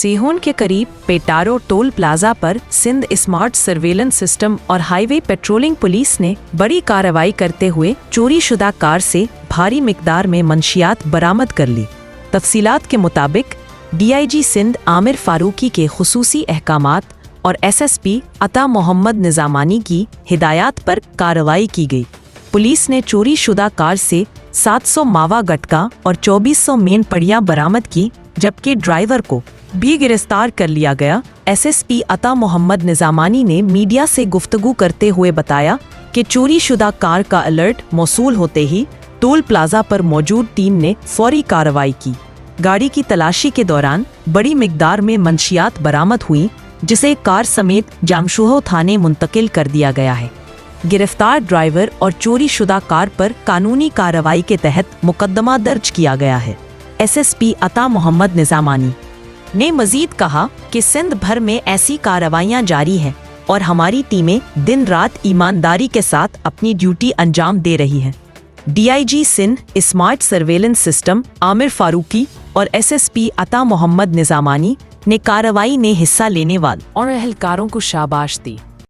सीहोर के करीब Petaro toll plaza पर सिंध स्मार्ट सर्वेलेंस सिस्टम और हाईवे पेट्रोलिंग पुलिस ने बड़ी कार्रवाई करते हुए चोरी शुदा कार से भारी मिकदार में मंशियात बरामद कर ली। तफसीलात के मुताबिक DIG सिंध आमिर फारूकी के खुसूसी अहकामात और SSP अता मोहम्मद निजामानी की हिदायत पर कार्रवाई की गई। पुलिस ने चोरी शुदा कार से 700 मावा गटका और 2400 मेन पड़ियां बरामद की, जबकि ड्राइवर को भी गिरफ्तार कर लिया गया। SSP अता मोहम्मद निजामानी ने मीडिया से गुफ्तगू करते हुए बताया कि चोरी शुदा कार का अलर्ट मौसूल होते ही टोल प्लाजा पर मौजूद टीम ने फौरी कार्रवाई की। गाड़ी की तलाशी के दौरान बड़ी मिकदार में मंशियात बरामद हुई, जिसे कार समेत जामशुहो थाने मुंतकिल कर दिया गया है। गिरफ्तार ड्राइवर और चोरी शुदा कार पर कानूनी कार्रवाई के तहत मुकदमा दर्ज किया गया है। SSP अता मोहम्मद निजामानी ने मजीद कहा कि सिंध भर में ऐसी कार्रवाइयां जारी हैं और हमारी टीमें दिन रात ईमानदारी के साथ अपनी ड्यूटी अंजाम दे रही हैं। DIG Sindh smart surveillance system Amir Farooqui और SSP अता मोहम्मद निजामानी ने कार्रवाई में हिस्सा लेने वाले और एहलकारों को शाबाश दी।